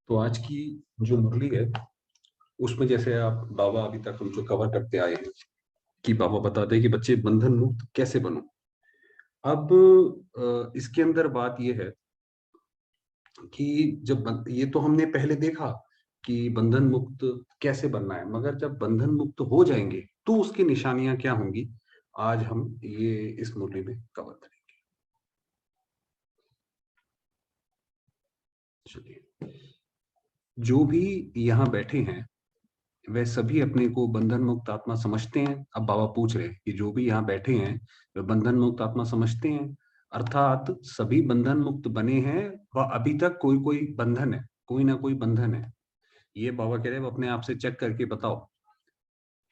तो आज की जो मुरली है उसमें जैसे आप बाबा अभी तक हम जो कवर करते आए हैं कि बाबा बताते हैं कि बच्चे बंधन मुक्त कैसे बनो। अब इसके अंदर बात ये है कि ये तो हमने पहले देखा कि बंधन मुक्त कैसे बनना है, मगर जब बंधन मुक्त हो जाएंगे तो उसकी निशानियां क्या होंगी, आज हम ये इस मुरली में कवर करेंगे। चलिए, जो भी यहाँ बैठे हैं वह सभी अपने को बंधन मुक्त आत्मा समझते हैं। अब बाबा पूछ रहे हैं कि जो भी यहाँ बैठे हैं वे बंधन मुक्त आत्मा समझते हैं, अर्थात सभी बंधन मुक्त बने हैं। वह अभी तक कोई कोई बंधन है, कोई ना कोई बंधन है। ये बाबा कह रहे हैं, वो अपने आप से चेक करके बताओ।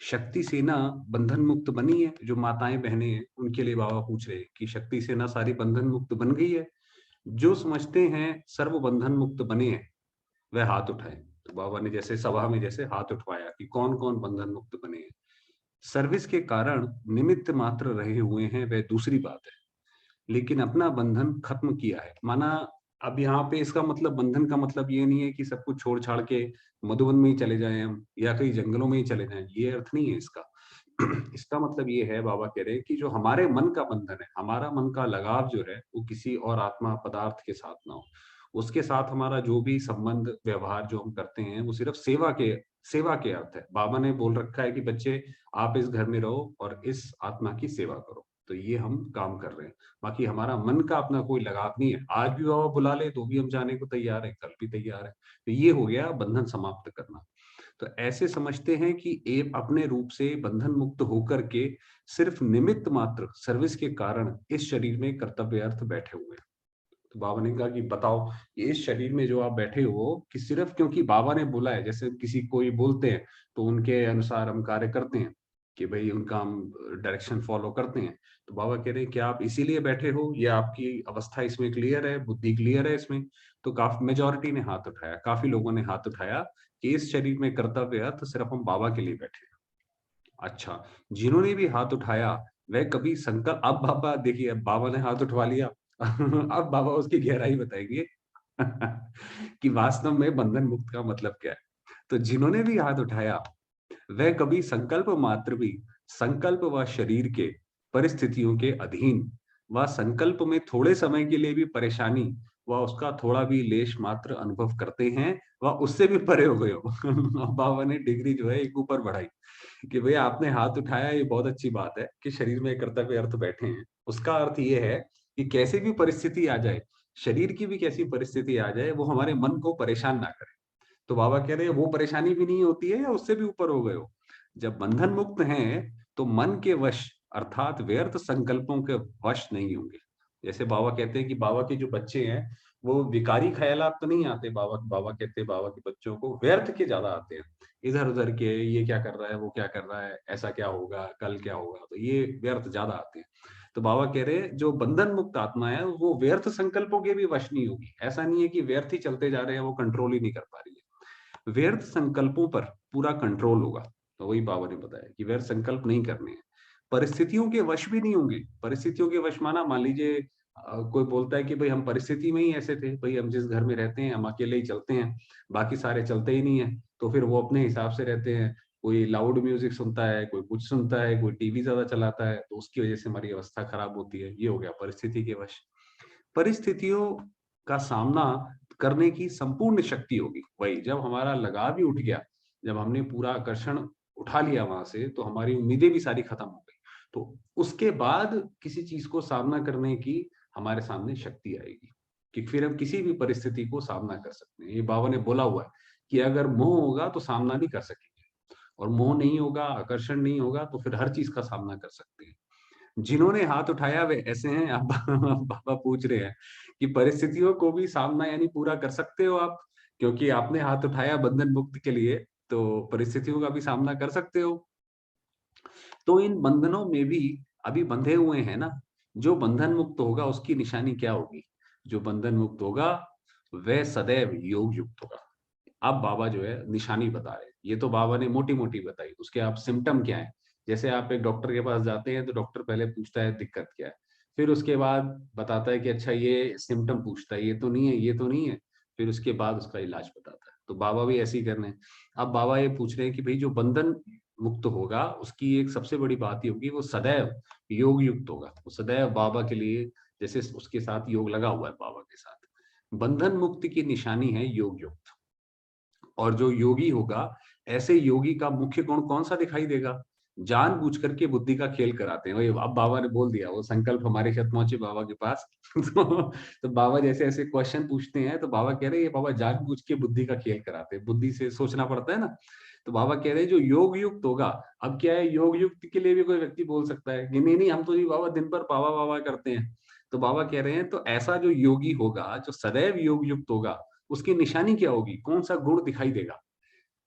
शक्ति सेना बंधन मुक्त बनी है, जो माताएं बहनें हैं उनके लिए बाबा पूछ रहे हैं कि शक्ति सेना सारी बंधन मुक्त बन गई है। जो समझते हैं सर्व बंधन मुक्त बने हैं वह हाथ उठाए। तो बाबा ने जैसे सभा में जैसे हाथ उठवाया कि कौन कौन बंधन मुक्त बने हैं। सर्विस के कारण निमित्त मात्र रहे हुए हैं वह दूसरी बात है, लेकिन अपना बंधन खत्म किया है। माना अब यहाँ पे इसका मतलब बंधन का मतलब ये नहीं है कि सब कुछ छोड़ छाड़ के मधुबन में ही चले जाएं हम या कहीं जंगलों में ही चले जाएं, ये अर्थ नहीं है इसका। इसका मतलब ये है, बाबा कह रहे हैं कि जो हमारे मन का बंधन है, हमारा मन का लगाव जो है वो किसी और आत्मा पदार्थ के साथ ना हो। उसके साथ हमारा जो भी संबंध व्यवहार जो हम करते हैं वो सिर्फ सेवा के अर्थ है। बाबा ने बोल रखा है कि बच्चे आप इस घर में रहो और इस आत्मा की सेवा करो, तो ये हम काम कर रहे हैं। बाकी हमारा मन का अपना कोई लगाव नहीं है। आज भी बाबा बुला ले तो भी हम जाने को तैयार है, कल भी तैयार है। तो ये हो गया बंधन समाप्त करना। तो ऐसे समझते हैं कि अपने रूप से बंधन मुक्त होकर के सिर्फ निमित्त मात्र सर्विस के कारण इस शरीर में कर्तव्य अर्थ बैठे हुए हैं। तो बाबा ने कहा कि बताओ, ये इस शरीर में जो आप बैठे हो कि सिर्फ क्योंकि बाबा ने बोला है, जैसे किसी कोई बोलते हैं तो उनके अनुसार हम कार्य करते हैं कि भाई उनका हम डायरेक्शन फॉलो करते हैं। तो बाबा कह रहे हैं कि आप इसीलिए बैठे हो, या आपकी अवस्था इसमें क्लियर है, बुद्धि क्लियर है इसमें। तो काफी मेजोरिटी ने हाथ उठाया, काफी लोगों ने हाथ उठाया कि इस शरीर में कर्तव्य अर्थ सिर्फ हम बाबा के लिए बैठे हैं। अच्छा, जिन्होंने भी हाथ उठाया वह कभी संकल्प, अब बाबा देखिए, अब बाबा ने हाथ उठवा लिया। अब बाबा उसकी गहराई बताएंगे कि वास्तव में बंधन मुक्त का मतलब क्या है। तो जिन्होंने भी हाथ उठाया वह कभी संकल्प मात्र भी, संकल्प व शरीर के परिस्थितियों के अधीन व संकल्प में थोड़े समय के लिए भी परेशानी व उसका थोड़ा भी लेश मात्र अनुभव करते हैं व उससे भी परे हो गए हो। अब बाबा ने डिग्री जो है एक ऊपर बढ़ाई कि भैया आपने हाथ उठाया, ये बहुत अच्छी बात है कि शरीर में कर्तव्य अर्थ बैठे हैं। उसका अर्थ ये है कि कैसी भी परिस्थिति आ जाए, शरीर की भी कैसी परिस्थिति आ जाए, वो हमारे मन को परेशान ना करे। तो बाबा कह रहे हैं वो परेशानी भी नहीं होती है या उससे भी ऊपर हो गए हो। जब बंधन मुक्त हैं तो मन के वश अर्थात व्यर्थ संकल्पों के वश नहीं होंगे। जैसे बाबा कहते हैं कि बाबा के जो बच्चे हैं वो विकारी ख्यालात तो नहीं आते। बाबा बाबा कहते हैं बाबा के बच्चों को व्यर्थ के ज्यादा आते हैं, इधर उधर के, ये क्या कर रहा है, वो क्या कर रहा है, ऐसा क्या होगा, कल क्या होगा, तो ये व्यर्थ ज्यादा आते हैं। तो बाबा कह रहे हैं जो बंधन मुक्त आत्मा है वो व्यर्थ संकल्पों के भी वश नहीं होगी। ऐसा नहीं है कि व्यर्थ ही चलते जा रहे हैं, वो कंट्रोल ही नहीं कर पा रही है। व्यर्थ संकल्पों पर पूरा कंट्रोल होगा। तो वही बाबा ने बताया कि व्यर्थ संकल्प नहीं करने हैं। परिस्थितियों के वश भी नहीं होंगे। परिस्थितियों के वश माना, मान लीजिए कोई बोलता है कि भाई हम परिस्थिति में ही ऐसे थे, भाई हम जिस घर में रहते हैं हम अकेले ही चलते हैं, बाकी सारे चलते ही नहीं है। तो फिर वो अपने हिसाब से रहते हैं। कोई लाउड म्यूजिक सुनता है, कोई कुछ सुनता है, कोई टीवी ज्यादा चलाता है, तो उसकी वजह से हमारी अवस्था खराब होती है। ये हो गया परिस्थिति के वश। परिस्थितियों का सामना करने की संपूर्ण शक्ति होगी वही जब हमारा लगाव ही उठ गया, जब हमने पूरा आकर्षण उठा लिया वहां से, तो हमारी उम्मीदें भी सारी खत्म हो गई। तो उसके बाद किसी चीज को सामना करने की हमारे सामने शक्ति आएगी कि फिर हम किसी भी परिस्थिति को सामना कर सकते हैं। ये बाबा ने बोला हुआ है कि अगर मोह होगा तो सामना नहीं कर सकेंगे, और मोह नहीं होगा, आकर्षण नहीं होगा, तो फिर हर चीज का सामना कर सकते हैं। जिन्होंने हाथ उठाया वे ऐसे हैं। अब बाबा पूछ रहे हैं कि परिस्थितियों को भी सामना यानी पूरा कर सकते हो आप, क्योंकि आपने हाथ उठाया बंधन मुक्त के लिए, तो परिस्थितियों का भी सामना कर सकते हो। तो इन बंधनों में भी अभी बंधे हुए हैं ना, जो बंधन मुक्त होगा उसकी निशानी क्या होगी? जो बंधन मुक्त होगा वह सदैव योग युक्त होगा। अब बाबा जो है निशानी बता रहे हैं। ये तो बाबा ने मोटी मोटी बताई, उसके आप सिम्टम क्या है। जैसे आप एक डॉक्टर के पास जाते हैं तो डॉक्टर पहले पूछता है दिक्कत क्या है, फिर उसके बाद बताता है कि अच्छा ये सिम्टम पूछता है, ये तो नहीं है, ये तो नहीं है। फिर उसके बाद उसका इलाज बताता है। तो बाबा भी ऐसे ही कर रहे हैं। अब बाबा ये पूछ रहे हैं कि भाई जो बंधन मुक्त होगा उसकी एक सबसे बड़ी बात ये होगी वो सदैव योग युक्त होगा, वो सदैव बाबा के लिए जैसे उसके साथ योग लगा हुआ है बाबा के साथ। बंधन मुक्ति की निशानी है योग युक्त। और जो योगी होगा, ऐसे योगी का मुख्य गुण कौन-सा दिखाई देगा? जानबूझ करके बुद्धि का खेल कराते हैं। वही अब बाबा ने बोल दिया, वो संकल्प हमारे साथ पहुँचे बाबा के पास। तो बाबा जैसे ऐसे क्वेश्चन पूछते हैं, तो बाबा कह रहे हैं, ये बाबा जानबूझ के बुद्धि का खेल कराते हैं। बुद्धि से सोचना पड़ता है ना, तो बाबा कह रहे हैं जो योग युक्त होगा, अब क्या है योग युक्त के लिए भी कोई व्यक्ति बोल सकता है कि नहीं, नहीं हम तो जी बाबा दिन भर बाबा, बाबा करते हैं। तो बाबा कह रहे हैं तो ऐसा जो योगी होगा, जो सदैव योग युक्त होगा, उसकी निशानी क्या होगी? कौन-सा गुण दिखाई देगा?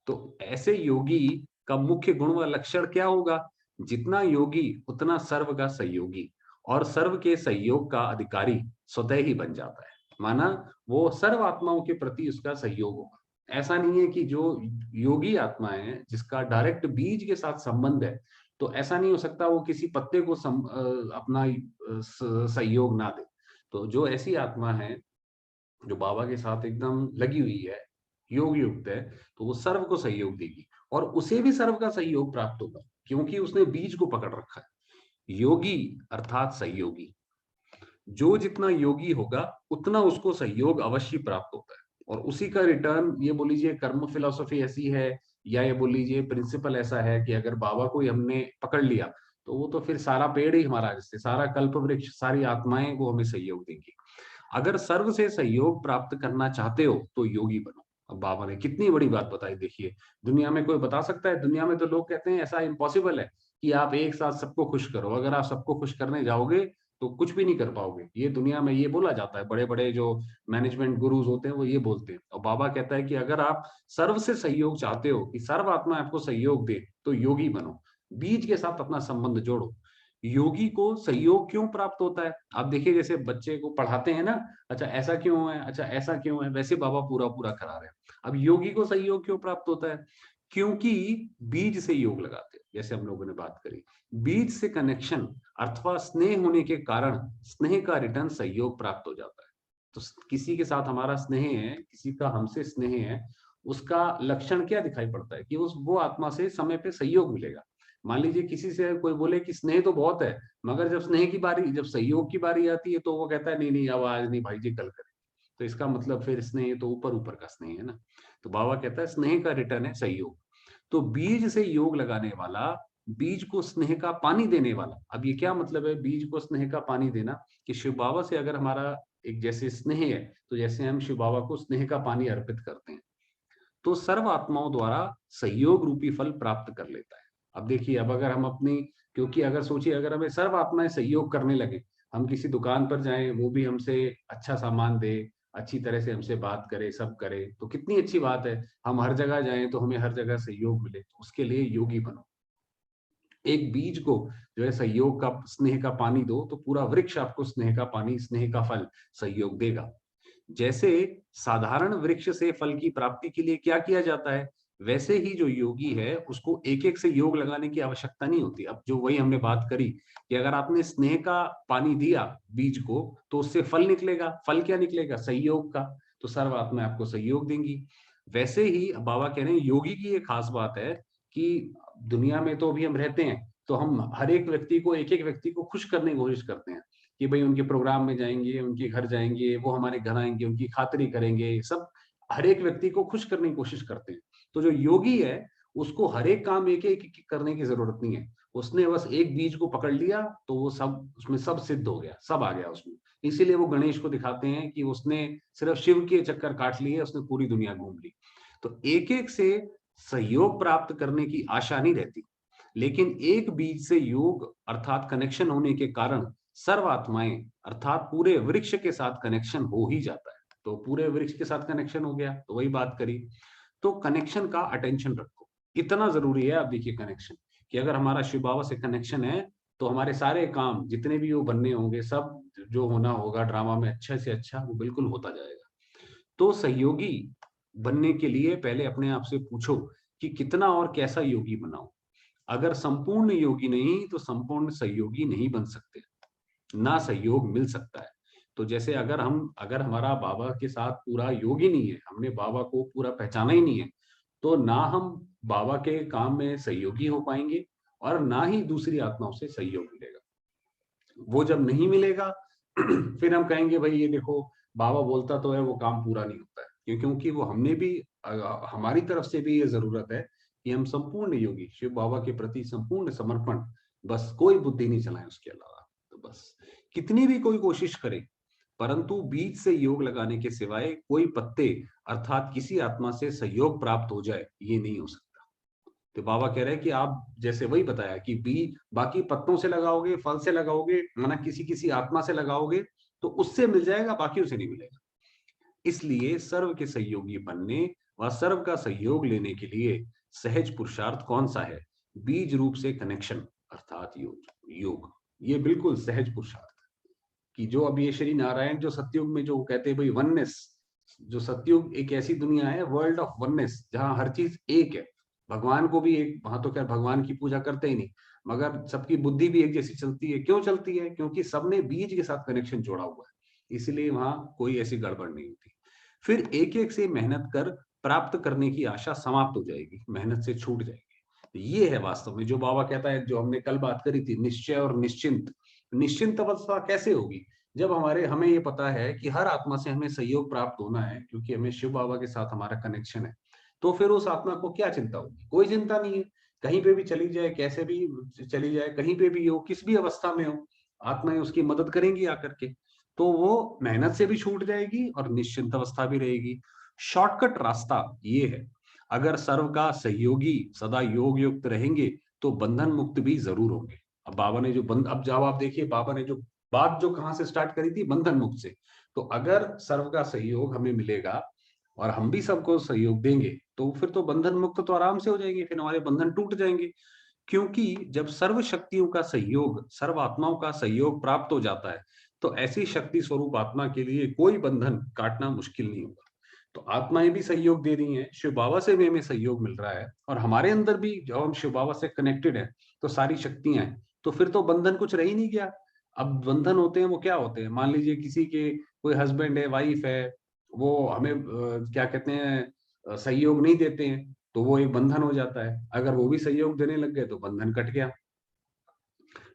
तो ऐसे योगी का मुख्य गुण व लक्षण क्या होगा? जितना योगी उतना सर्व का सहयोगी और सर्व के सहयोग का अधिकारी स्वतः ही बन जाता है। माना वो सर्व आत्माओं के प्रति उसका सहयोग होगा। ऐसा नहीं है कि जो योगी आत्मा है, जिसका डायरेक्ट बीज के साथ संबंध है, तो ऐसा नहीं हो सकता वो किसी पत्ते को अपना सहयोग ना दे। तो जो ऐसी आत्मा है जो बाबा के साथ एकदम लगी हुई है, योग युक्त है, तो वो सर्व को सहयोग देगी और उसे भी सर्व का सहयोग प्राप्त होगा क्योंकि उसने बीज को पकड़ रखा है। योगी अर्थात सहयोगी, जो जितना योगी होगा उतना उसको सहयोग अवश्य प्राप्त होता है और उसी का रिटर्न ये बोल लीजिए कर्म फिलॉसफी ऐसी है या ये बोल लीजिए प्रिंसिपल ऐसा है कि अगर बाबा को ही हमने पकड़ लिया तो वो तो फिर सारा पेड़ ही हमारा, जैसे सारा कल्प वृक्ष, सारी आत्माएं वो हमें सहयोग देंगी। अगर सर्व से सहयोग प्राप्त करना चाहते हो तो योगी बनो। अब बाबा ने कितनी बड़ी बात बताई देखिए। दुनिया में कोई बता सकता है? दुनिया में तो लोग कहते हैं ऐसा इम्पॉसिबल है कि आप एक साथ सबको खुश करो। अगर आप सबको खुश करने जाओगे तो कुछ भी नहीं कर पाओगे। ये दुनिया में ये बोला जाता है, बड़े-बड़े जो मैनेजमेंट गुरुज होते हैं वो ये बोलते हैं। और बाबा कहता है कि अगर आप सर्व से सहयोग चाहते हो कि सर्व आत्मा आपको सहयोग दे तो योगी बनो। बीज के साथ अपना संबंध जोड़ो। योगी को सहयोग क्यों प्राप्त होता है? आप देखिए जैसे बच्चे को पढ़ाते हैं ना, अच्छा ऐसा क्यों है? अच्छा ऐसा क्यों है? वैसे बाबा पूरा-पूरा करा रहे हैं। अब योगी को सहयोग क्यों प्राप्त होता है? क्योंकि बीज से योग लगाते हैं, जैसे हम लोगों ने बात करी। बीज से कनेक्शन अथवा स्नेह होने के कारण स्नेह का रिटर्न सहयोग प्राप्त हो जाता है। तो किसी के साथ हमारा स्नेह है, किसी का हमसे स्नेह है, उसका लक्षण क्या दिखाई पड़ता है कि उस वो आत्मा से समय पे सहयोग मिलेगा। मान लीजिए किसी से कोई बोले कि स्नेह तो बहुत है, मगर जब स्नेह की बारी, जब सहयोग की बारी आती है तो वो कहता है नहीं, नहीं अब आज नहीं भाई जी कल करें। तो इसका मतलब फिर स्नेह तो ऊपर-ऊपर का स्नेह है ना। तो बाबा कहता है स्नेह का रिटर्न है सहयोग। तो बीज से योग लगाने वाला, बीज को स्नेह का पानी देने वाला। अब ये क्या मतलब है बीज को स्नेह का पानी देना? कि शिव बाबा से अगर हमारा एक जैसे स्नेह है, तो जैसे हम शिव बाबा को स्नेह का पानी अर्पित करते हैं, तो सर्व आत्माओं द्वारा सहयोग रूपी फल प्राप्त कर लेता है। अब देखिए अब अगर हम अपनी, क्योंकि अगर सोचिए अगर हमें सर्व आत्माएं सहयोग करने लगे, हम किसी दुकान पर जाएं वो भी हमसे अच्छा सामान दे, अच्छी तरह से हमसे बात करे, सब करे, तो कितनी अच्छी बात है। हम हर जगह जाएं तो हमें हर जगह सहयोग मिले, तो उसके लिए योगी बनो। एक बीज को जो है सहयोग का, स्नेह का पानी दो तो पूरा वृक्ष आपको स्नेह का पानी, स्नेह का फल, सहयोग देगा। जैसे साधारण वृक्ष से फल की प्राप्ति के लिए क्या किया जाता है, वैसे ही जो योगी है उसको एक-एक से योग लगाने की आवश्यकता नहीं होती। अब जो वही हमने बात करी कि अगर आपने स्नेह का पानी दिया बीज को, तो उससे फल निकलेगा। फल क्या निकलेगा? सहयोग का। तो सर्व आत्माएँ आपको सहयोग देंगी। वैसे ही बाबा कह रहे हैं योगी की ये खास बात है कि दुनिया में तो अभी हम रहते हैं, तो हम हर एक व्यक्ति को, एक-एक व्यक्ति को खुश करने की कोशिश करते हैं। कि भई उनके प्रोग्राम में जाएँगे, उनके घर जाएँगे, वो हमारे घर आएँगे, उनकी खातिरी करेंगे, सब हर एक व्यक्ति को खुश करने की कोशिश करते हैं। तो जो योगी है, उसको हर एक काम एक-एक एक करने की ज़रूरत नहीं है। उसने बस एक बीज को पकड़ लिया, तो वो सब उसमें सब सिद्ध हो गया, सब आ गया उसमें। इसीलिए वो गणेश को दिखाते हैं कि उसने सिर्फ़ शिव के चक्कर काट लिए, उसने पूरी दुनिया घूम ली। तो एक-एक से सहयोग प्राप्त करने की आशा नहीं रहती। लेकिन एक बीज से योग अर्थात कनेक्शन होने के कारण सर्व आत्माएँ अर्थात पूरे वृक्ष के साथ कनेक्शन हो ही जाता है। तो पूरे वृक्ष के साथ कनेक्शन हो गया, तो वही बात करी। तो कनेक्शन का अटेंशन रखो। इतना ज़रूरी है, आप देखिए कनेक्शन, कि अगर हमारा शिव बाबा से कनेक्शन है, तो हमारे सारे काम जितने भी वो बनने होंगे, सब जो होना होगा ड्रामा में अच्छे से अच्छा वो बिल्कुल होता जाएगा। तो सहयोगी बनने के लिए पहले अपने आप से पूछो कि कितना और कैसा योगी बनाऊँ? अगर संपूर्ण योगी नहीं, तो संपूर्ण सहयोगी नहीं बन सकते। ना सहयोग मिल सकता है। तो जैसे अगर हमारा बाबा के साथ पूरा योग ही नहीं है, हमने बाबा को पूरा पहचाना ही नहीं है, तो ना हम बाबा के काम में सहयोगी हो पाएंगे और ना ही दूसरी आत्माओं से सहयोग मिलेगा। वो जब नहीं मिलेगा फिर हम कहेंगे भाई ये देखो, बाबा बोलता तो है वो काम पूरा नहीं होता है। क्योंकि वो हमने भी हमारी तरफ से भी ये जरूरत है कि हम संपूर्ण योगी शिव बाबा के प्रति संपूर्ण समर्पण, बस कोई बुद्धि नहीं चलाएं उसके अलावा। तो बस कितनी भी कोई कोशिश करे, परंतु बीज से योग लगाने के सिवाय कोई पत्ते अर्थात किसी आत्मा से सहयोग प्राप्त हो जाए ये नहीं हो सकता। तो बाबा कह रहे हैं कि आप जैसे वही बताया कि बीज बाकी पत्तों से लगाओगे, फल से लगाओगे, माना किसी किसी आत्मा से लगाओगे तो उससे मिल जाएगा, बाकी उसे नहीं मिलेगा। इसलिए सर्व के सहयोगी बनने व सर्व का सहयोग लेने के लिए सहज पुरुषार्थ कौन सा है? बीज रूप से कनेक्शन अर्थात योग। ये बिल्कुल सहज पुरुषार्थ कि जो अब ये श्री नारायण जो सतयुग में जो कहते हैं भाई वननेस, जो सतयुग एक ऐसी दुनिया है वर्ल्ड ऑफ वननेस जहां हर चीज एक है। भगवान को भी एक, वहां तो क्या भगवान की पूजा करते ही नहीं, मगर सबकी बुद्धि भी एक जैसी चलती है। क्यों चलती है? क्योंकि सबने बीज के साथ कनेक्शन जोड़ा हुआ है, इसलिए वहां कोई ऐसी गड़बड़ नहीं होती। फिर एक एक से मेहनत कर प्राप्त करने की आशा समाप्त हो जाएगी, मेहनत से छूट जाएगी। ये है वास्तव में जो बाबा कहता है, जो हमने कल बात करी थी, निश्चय और निश्चिंत। निश्चिंत अवस्था कैसे होगी? जब हमें ये पता है कि हर आत्मा से हमें सहयोग प्राप्त होना है, क्योंकि हमें शिव बाबा के साथ हमारा कनेक्शन है, तो फिर उस आत्मा को क्या चिंता होगी? कोई चिंता नहीं है। कहीं पे भी चली जाए, कैसे भी चली जाए, कहीं पे भी हो, किस भी अवस्था में हो, आत्माएं उसकी मदद करेंगी आकर के। तो वो मेहनत से भी छूट जाएगी और निश्चिंत अवस्था भी रहेगी। शॉर्टकट रास्ता ये है, अगर सर्व का सहयोगी सदा योग युक्त रहेंगे तो बंधन मुक्त भी जरूर होंगे। अब बाबा ने जो अब जब आप देखिए, बाबा ने जो बात जो कहां से स्टार्ट करी थी, बंधन मुक्त से। तो अगर सर्व का सहयोग हमें मिलेगा और हम भी सबको सहयोग देंगे तो फिर तो बंधन मुक्त तो आराम से हो जाएंगे, फिर हमारे बंधन टूट जाएंगे। क्योंकि जब सर्व शक्तियों का सहयोग, सर्व आत्माओं का सहयोग प्राप्त हो जाता है, तो ऐसी शक्ति स्वरूप आत्मा के लिए कोई बंधन काटना मुश्किल नहीं होगा। तो आत्माएं भी सहयोग दे रही हैं, शिव बाबा से भी हमें सहयोग मिल रहा है, और हमारे अंदर भी जब हम शिव बाबा से कनेक्टेड है तो सारी शक्तियां हैं, तो फिर तो बंधन कुछ रह ही नहीं गया। अब बंधन होते हैं वो क्या होते हैं? मान लीजिए किसी के कोई हस्बैंड है, वाइफ है, वो हमें क्या कहते हैं, सहयोग नहीं देते हैं, तो वो एक बंधन हो जाता है। अगर वो भी सहयोग देने लग गए तो बंधन कट गया।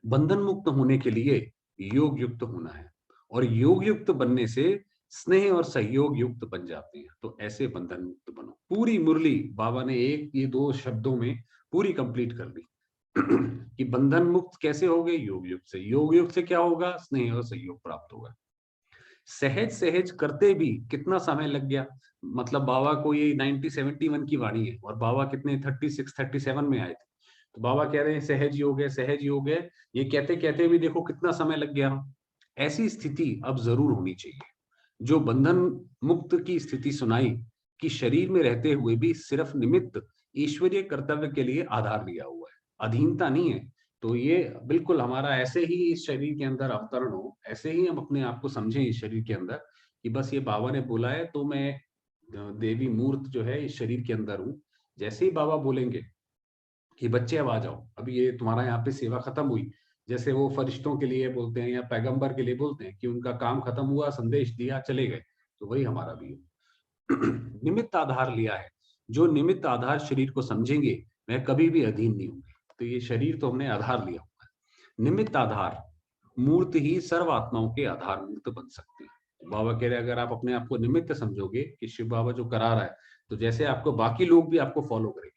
बंधन मुक्त होने के लिए योग युक्त होना है, और योग युक्त बनने से स्नेह और सहयोग युक्त बन जाते हैं। तो ऐसे बंधन मुक्त बनो। पूरी मुरली बाबा ने एक ये दो शब्दों में पूरी कंप्लीट कर दी कि बंधन मुक्त कैसे हो गए? योग युक्त से। योग युक्त से क्या होगा? स्नेह और सहयोग प्राप्त होगा। सहज सहज करते भी कितना समय लग गया? मतलब बाबा को ये 1971 की वाणी है, और बाबा कितने 36-37 में आए थे। तो बाबा कह रहे हैं सहज योग है, सहज योग है। ये कहते कहते भी देखो कितना समय लग गया। ऐसी स्थिति अब जरूर होनी चाहिए। जो बंधन मुक्त की स्थिति सुनाई कि शरीर में रहते हुए भी सिर्फ निमित्त ईश्वरीय कर्तव्य के लिए आधार लिया हुआ है, अधीनता नहीं है। तो ये बिल्कुल हमारा ऐसे ही इस शरीर के अंदर अवतरण हो, ऐसे ही हम अपने आप को समझें इस शरीर के अंदर कि बस ये बाबा ने बुलाया है तो मैं देवी मूर्त जो है इस शरीर के अंदर हूँ। जैसे ही बाबा बोलेंगे कि बच्चे अब आ जाओ, अभी ये तुम्हारा यहाँ पे सेवा खत्म हुई, जैसे वो फरिश्तों के लिए बोलते हैं या पैगंबर के लिए बोलते हैं कि उनका काम खत्म हुआ, संदेश दिया, चले गए, तो वही हमारा भी है। निमित्त आधार लिया है। जो निमित्त आधार शरीर को समझेंगे वह कभी भी अधीन नहीं होंगे। तो ये शरीर तो हमने आधार लिया हुआ है। निमित्त आधार मूर्त ही सर्व आत्माओं के आधार मूर्त बन सकती है। बाबा कह रहे हैं अगर आप अपने आप को निमित्त समझोगे कि शिव बाबा जो करा रहा है, तो जैसे आपको बाकी लोग भी आपको फॉलो करेंगे।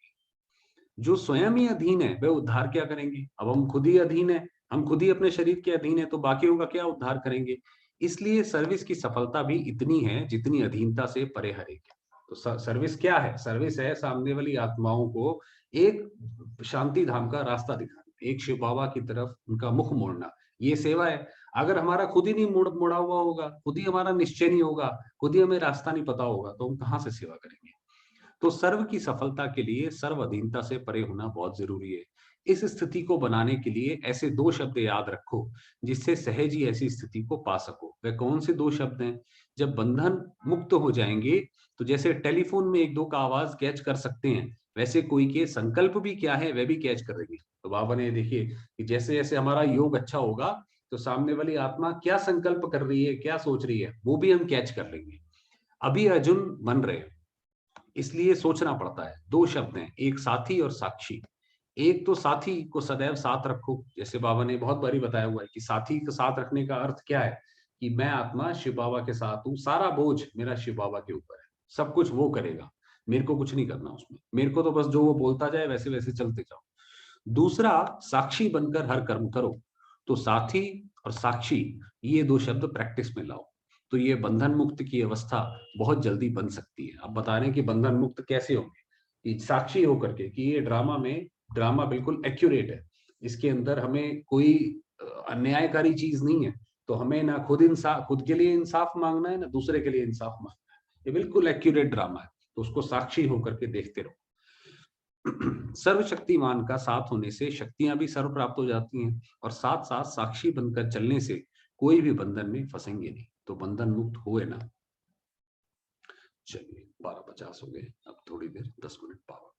जो स्वयं ही अधीन है वह उद्धार क्या करेंगे? अब हम खुद ही अधीन है, हम खुद ही अपने शरीर के अधीन है, तो बाकियों का क्या उद्धार करेंगे? इसलिए सर्विस की सफलता भी इतनी है जितनी अधीनता से परे हरेगी। तो सर्विस क्या है? सर्विस है सामने वाली आत्माओं को एक शांति धाम का रास्ता दिखाना, एक शिव बाबा की तरफ उनका मुख मोड़ना, ये सेवा है। अगर हमारा खुद ही नहीं मुड़ा हुआ होगा, खुद ही हमारा निश्चय नहीं होगा, खुद ही हमें रास्ता नहीं पता होगा, तो हम कहाँ से सेवा करेंगे? तो सर्व की सफलता के लिए सर्व अधीनता से परे होना बहुत जरूरी है। इस स्थिति को बनाने के लिए ऐसे दो शब्द याद रखो जिससे सहज ही ऐसी स्थिति को पा सको। वे कौन से दो शब्द हैं? जब बंधन मुक्त हो जाएंगे तो जैसे टेलीफोन में एक दो का आवाज कैच कर सकते हैं, वैसे कोई के संकल्प भी क्या है वह भी कैच करेंगे। तो बाबा ने देखिए कि जैसे जैसे हमारा योग अच्छा होगा, तो सामने वाली आत्मा क्या संकल्प कर रही है, क्या सोच रही है, वो भी हम कैच कर लेंगे। अभी अर्जुन बन रहे हैं, इसलिए सोचना पड़ता है। 2 शब्द हैं, एक साथी और साक्षी। एक तो साथी को सदैव साथ रखो, जैसे बाबा ने बहुत बारी बताया हुआ है कि साथी को साथ रखने का अर्थ क्या है, कि मैं आत्मा शिव बाबा के साथ हूँ, सारा बोझ मेरा शिव बाबा के ऊपर है, सब कुछ वो करेगा, मेरे को कुछ नहीं करना उसमें, मेरे को तो बस जो वो बोलता जाए वैसे-वैसे चलते जाओ। दूसरा, साक्षी बनकर हर कर्म करो। तो साथी और साक्षी, ये 2 शब्द प्रैक्टिस में लाओ, तो ये बंधन मुक्त की अवस्था बहुत जल्दी बन सकती है। अब बता रहे हैं कि बंधन मुक्त कैसे होंगे? कि साक्षी होकर के, कि ये ड्रामा बिल्कुल एक्यूरेट है। इसके अंदर हमें कोई अन्यायकारी चीज़ नहीं है। तो हमें ना खुद के लिए इंसाफ माँगना है, ना दूसरे के लिए इंसाफ माँगना है। ये बिल्कुल एक्यूरेट ड्रामा है। तो उसको साक्षी होकर के देखते रहो। सर्वशक्तिमान का साथ होने से शक्तियां भी सर्व प्राप्त हो जाती हैं, और साथ साथ साक्षी बनकर चलने से कोई भी बंधन में फंसेंगे नहीं, तो बंधन मुक्त हुए ना। चलिए 12:50 हो गए, अब थोड़ी देर 10 मिनट पावर